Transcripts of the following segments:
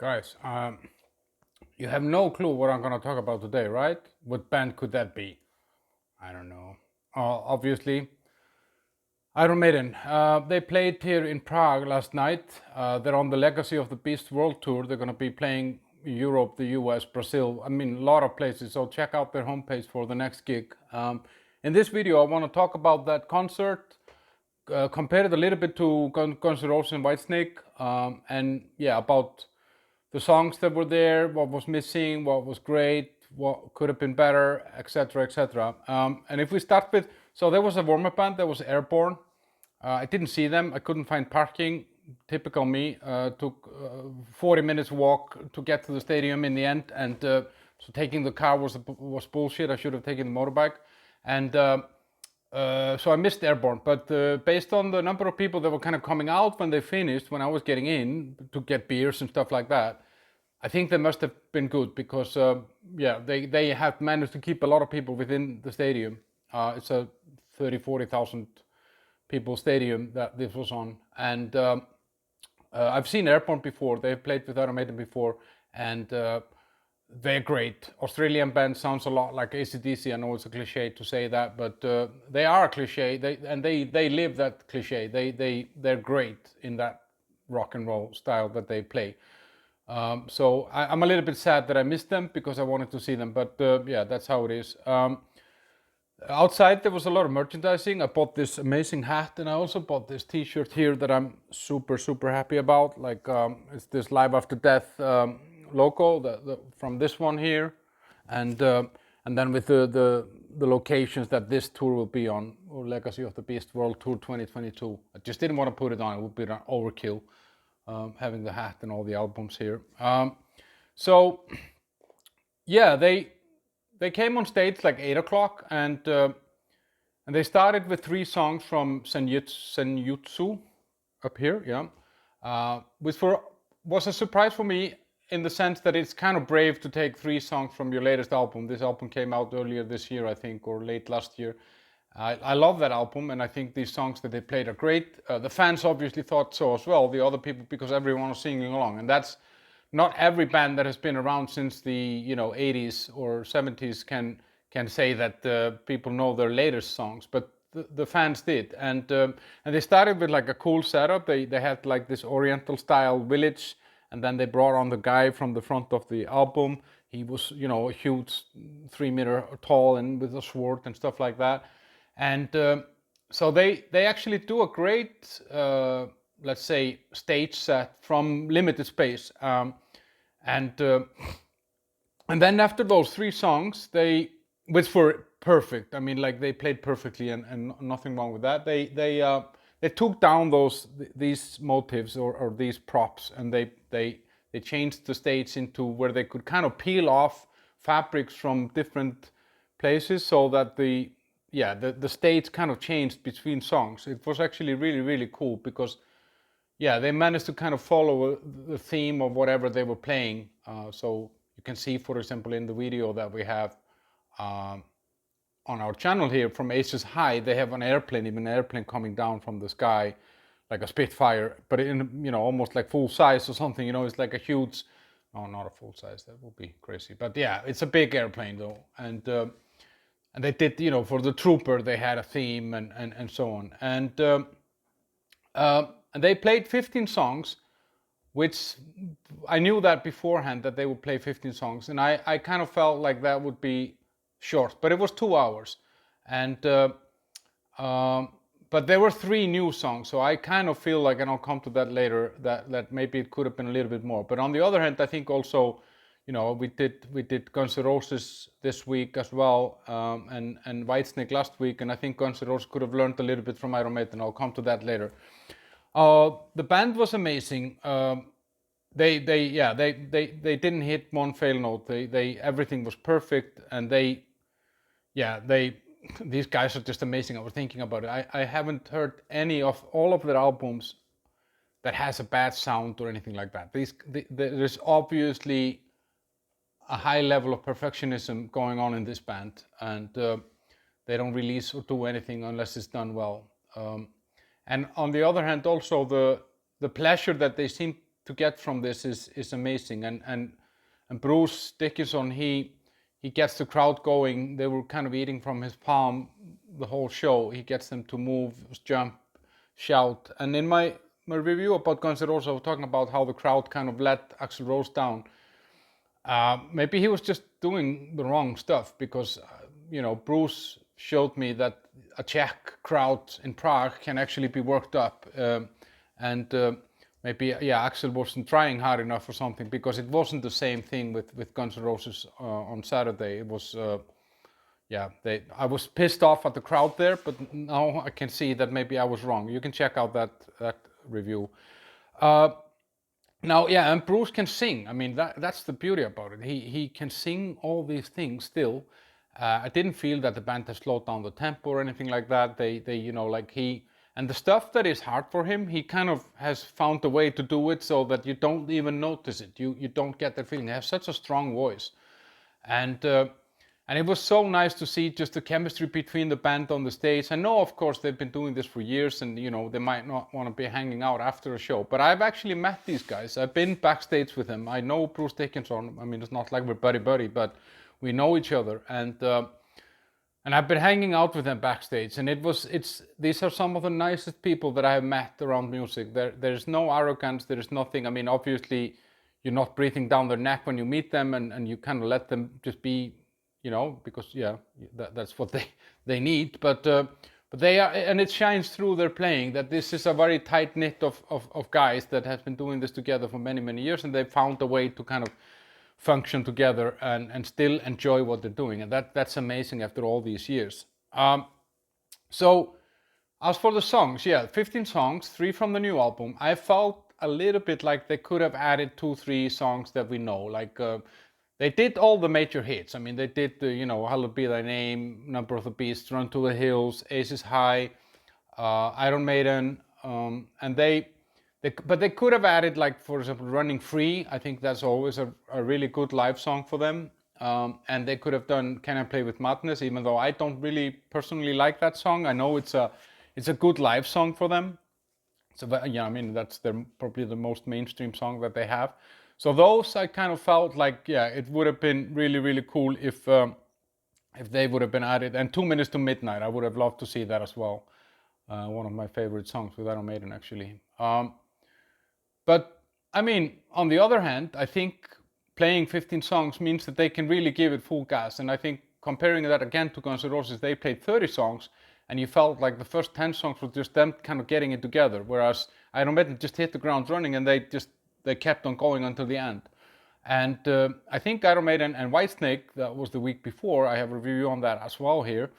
Guys, you have no clue what I'm going to talk about today, right? What band could that be? I don't know. Obviously, Iron Maiden. They played here in Prague last night. They're on the Legacy of the Beast World Tour. They're going to be playing Europe, the US, Brazil. I mean, a lot of places. So check out their homepage for the next gig. In this video, I want to talk about that concert, compare it a little bit to Guns N' Roses and Whitesnake, and yeah, about the songs that were there, what was missing, what was great, what could have been better, etc., etc. And if we start with, so there was a warm-up band that was Airborne. I didn't see them. I couldn't find parking. Typical me. Took 40 minutes walk to get to the stadium in the end, and so taking the car was bullshit. I should have taken the motorbike, and so I missed Airborne. But based on the number of people that were kind of coming out when they finished, when I was getting in to get beers and stuff like that, I think they must have been good because yeah, they have managed to keep a lot of people within the stadium. It's a 40,000 people stadium that this was on, and I've seen Airborne before. They've played with Iron Maiden before, and they're great. Australian band sounds a lot like AC/DC. I know it's a cliche to say that, but they are a cliche. They live that cliche. They're great in that rock and roll style that they play. So I'm a little bit sad that I missed them because I wanted to see them, but yeah, that's how it is. Outside there was a lot of merchandising. I bought this amazing hat, and I also bought this t-shirt here that I'm super happy about. Like it's this Live After Death logo from this one here, and then with the locations that this tour will be on, or Legacy of the Beast World Tour 2022. I just didn't want to put it on. It would be an overkill. Having the hat and all the albums here. So yeah, they came on stage like 8 o'clock, and they started with 3 songs from Senjutsu up here, yeah, which was a surprise for me in the sense that it's kind of brave to take 3 songs from your latest album. This album came out earlier this year, I think, or late last year. I love that album, and I think these songs that they played are great. The fans obviously thought so as well, the other people, because everyone was singing along, and that's not every band that has been around since the 80s or 70s can say that people know their latest songs, but the fans did, and they started with like a cool setup. They had like this Oriental style village, and then they brought on the guy from the front of the album. He was a huge 3 meter tall and with a sword and stuff like that. And so they actually do a great, let's say, stage set from limited space. And then after those 3 songs, which were perfect. I mean, like they played perfectly, and nothing wrong with that. They took down these motifs or these props, and they changed the stage into where they could kind of peel off fabrics from different places, so that the stage kind of changed between songs. It was actually really cool because, yeah, they managed to kind of follow the theme of whatever they were playing. So you can see, for example, in the video that we have on our channel here from Aces High, they have an airplane, even an airplane coming down from the sky, like a Spitfire, but in almost like full size or something. It's like a huge, no, not a full size. That would be crazy. But yeah, it's a big airplane though, and they did, for the Trooper, they had a theme and so on. And they played 15 songs, which I knew that beforehand, that they would play 15 songs. And I kind of felt like that would be short, but it was 2 hours. And but there were 3 new songs, so I kind of feel like, and I'll come to that later, that maybe it could have been a little bit more. But on the other hand, I think also, we did Guns N' Roses this week as well, and Whitesnake last week, and I think Guns N' Roses could have learned a little bit from Iron Maiden. I'll come to that later. The band was amazing. They didn't hit one fail note. They everything was perfect, and these guys are just amazing. I was thinking about it. I haven't heard any of all of their albums that has a bad sound or anything like that. There's obviously a high level of perfectionism going on in this band, and they don't release or do anything unless it's done well. And on the other hand, also the pleasure that they seem to get from this is amazing. And Bruce Dickinson, he gets the crowd going. They were kind of eating from his palm the whole show. He gets them to move, jump, shout. And in my review about Guns N' Roses, I was talking about how the crowd kind of let Axl Rose down. Maybe he was just doing the wrong stuff because, Bruce showed me that a Czech crowd in Prague can actually be worked up. And maybe, Axl wasn't trying hard enough or something, because it wasn't the same thing with Guns N' Roses on Saturday. It was, I was pissed off at the crowd there, but now I can see that maybe I was wrong. You can check out that review. Now, and Bruce can sing. I mean, that's the beauty about it. He can sing all these things still. I didn't feel that the band has slowed down the tempo or anything like that. And the stuff that is hard for him, he kind of has found a way to do it so that you don't even notice it. You don't get that feeling. He has such a strong voice. And it was so nice to see just the chemistry between the band on the stage. I know, of course, they've been doing this for years, and they might not want to be hanging out after a show. But I've actually met these guys. I've been backstage with them. I know Bruce Dickinson. I mean, it's not like we're buddy, but we know each other. And I've been hanging out with them backstage, and these are some of the nicest people that I have met around music. There's no arrogance. There is nothing. I mean, obviously, you're not breathing down their neck when you meet them, and you kind of let them just be. Because that's what they need, but they are, and it shines through their playing that this is a very tight knit of guys that have been doing this together for many years, and they've found a way to kind of function together and still enjoy what they're doing, and that's amazing after all these years. So as for the songs, 15 songs, 3 from the new album. I felt a little bit like they could have added 2-3 songs that we know, like. They did all the major hits. I mean, they did the, Hallowed Be Thy Name, Number of the Beast, Run to the Hills, Aces High, Iron Maiden, but they could have added, like, for example, Running Free. I think that's always a really good live song for them. And they could have done Can I Play With Madness, even though I don't really personally like that song. I know it's a good live song for them. So, I mean, that's probably the most mainstream song that they have. So those I kind of felt like, it would have been really cool if they would have been added. And 2 Minutes to Midnight, I would have loved to see that as well. One of my favorite songs with Iron Maiden, actually. But I mean, on the other hand, I think playing 15 songs means that they can really give it full gas. And I think comparing that again to Guns N' Roses, they played 30 songs, and you felt like the first 10 songs were just them kind of getting it together, whereas Iron Maiden just hit the ground running, and they kept on going until the end. And I think Iron Maiden and Whitesnake, that was the week before, I have a review on that as well here.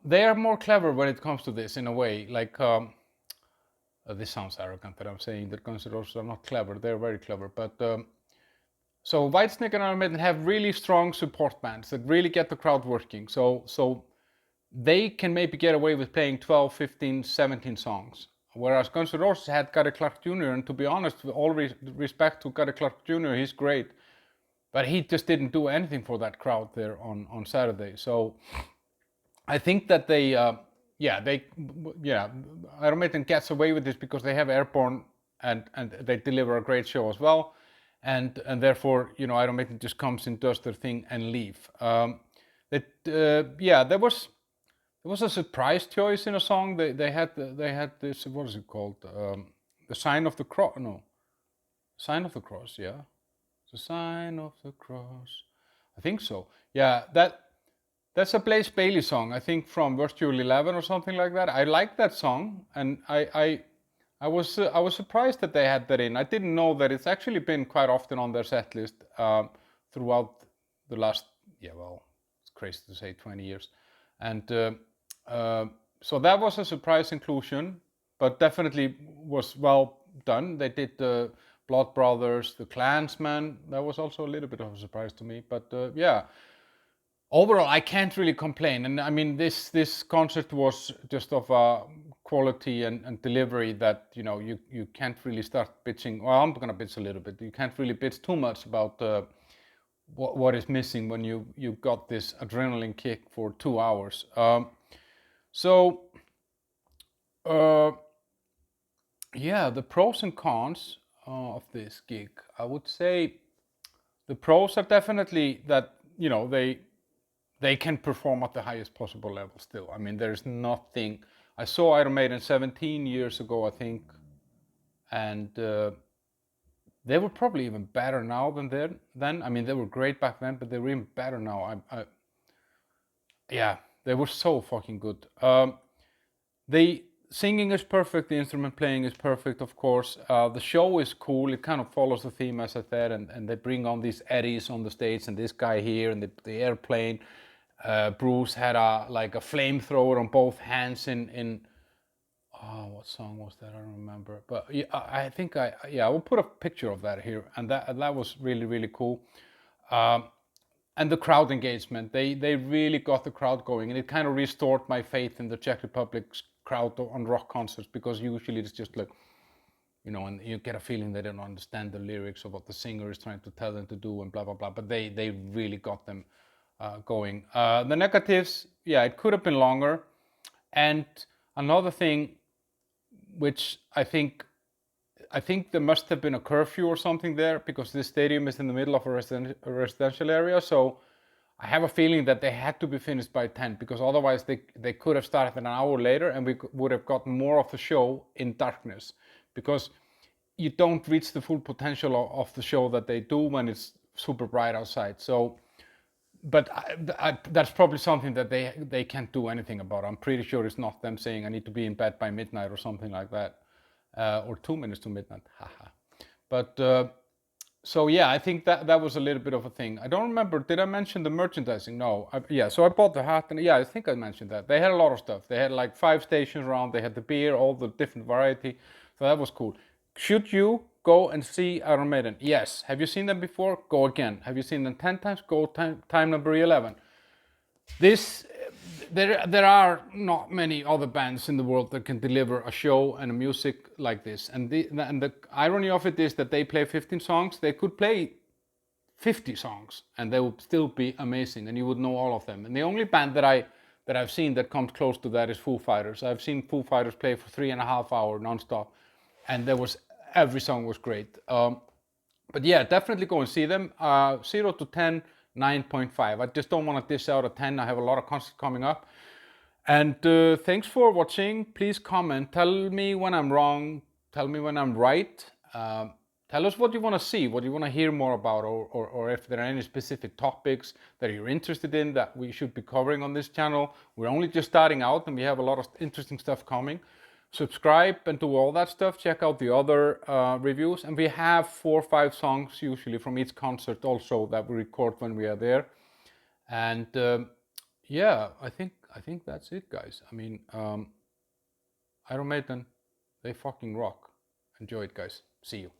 They are more clever when it comes to this, in a way. Like, this sounds arrogant that I'm saying that Guns N' Roses are not clever. They're very clever. But so Whitesnake and Iron Maiden have really strong support bands that really get the crowd working. So they can maybe get away with playing 12, 15, 17 songs. Whereas Guns N' Roses had Gary Clark Jr., and to be honest, with all respect to Gary Clark Jr., he's great, but he just didn't do anything for that crowd there on Saturday. So I think that Iron Maiden gets away with this because they have Airborne, and they deliver a great show as well, and therefore, Iron Maiden just comes in, does their thing, and leave. There was a surprise choice in a song. They had this, what is it called? The Sign of the Cross. No, Sign of the Cross. Yeah, the Sign of the Cross. I think so. Yeah, that's a Blaze Bayley song. I think from Virtual 11 or something like that. I like that song, and I was surprised that they had that in. I didn't know that it's actually been quite often on their set list throughout the last. It's crazy to say 20 years, and. So that was a surprise inclusion, but definitely was well done. They did the Blood Brothers, the Klansman. That was also a little bit of a surprise to me, but overall I can't really complain. And I mean, this concert was just of a quality and delivery that you can't really start bitching. Well, I'm gonna bitch a little bit. You can't really bitch too much about what is missing when you got this adrenaline kick for 2 hours. The pros and cons. of this gig? I would say the pros are definitely that, you know, they can perform at the highest possible level still. I mean, there's nothing. I saw Iron Maiden 17 years ago, I think, and they were probably even better now than then. I mean, they were great back then, but they were even better now. Yeah, they were so fucking good. The singing is perfect. The instrument playing is perfect, of course. The show is cool. It kind of follows the theme, as I said, and they bring on these eddies on the stage, and this guy here, and the airplane. Bruce had a flamethrower on both hands in oh, what song was that? I don't remember. But yeah, I think I will put a picture of that here, and that was really cool. Um, and the crowd engagement, they really got the crowd going, and it kind of restored my faith in the Czech Republic's crowd on rock concerts, because usually it's just like, you know, and you get a feeling they don't understand the lyrics of what the singer is trying to tell them to do and blah blah blah. But they really got them going. The negatives, yeah, it could have been longer. And another thing, which I think there must have been a curfew or something there, because this stadium is in the middle of a residential area. So I have a feeling that they had to be finished by 10, because otherwise they could have started an hour later, and we would have gotten more of the show in darkness, because you don't reach the full potential of the show that they do when it's super bright outside. So, but that's probably something that they can't do anything about. I'm pretty sure it's not them saying I need to be in bed by midnight or something like that, or 2 minutes to midnight. Haha. But so yeah, I think that was a little bit of a thing. I don't remember. Did I mention the merchandising? No. Yeah. So I bought the hat, and yeah, I think I mentioned that. They had a lot of stuff. They had like 5 stations around. They had the beer, all the different variety. So that was cool. Should you go and see Iron Maiden? Yes. Have you seen them before? Go again. Have you seen them 10 times? Go time number 11. There are not many other bands in the world that can deliver a show and a music like this. And the irony of it is that they play 15 songs. They could play 50 songs and they would still be amazing, and you would know all of them. And the only band that I've seen that comes close to that is Foo Fighters. I've seen Foo Fighters play for 3.5 hours non-stop, and every song was great. But yeah, definitely go and see them. 0 to 10, 9.5. I just don't want to dish out a 10. I have a lot of concerts coming up. And thanks for watching. Please comment. Tell me when I'm wrong. Tell me when I'm right. Tell us what you want to see, what you want to hear more about, or if there are any specific topics that you're interested in that we should be covering on this channel. We're only just starting out, and we have a lot of interesting stuff coming. Subscribe and do all that stuff. Check out the other reviews, and we have 4 or 5 songs usually from each concert also that we record when we are there. And yeah, I think that's it, guys. I mean, Iron Maiden, they fucking rock. Enjoy it, guys. See you.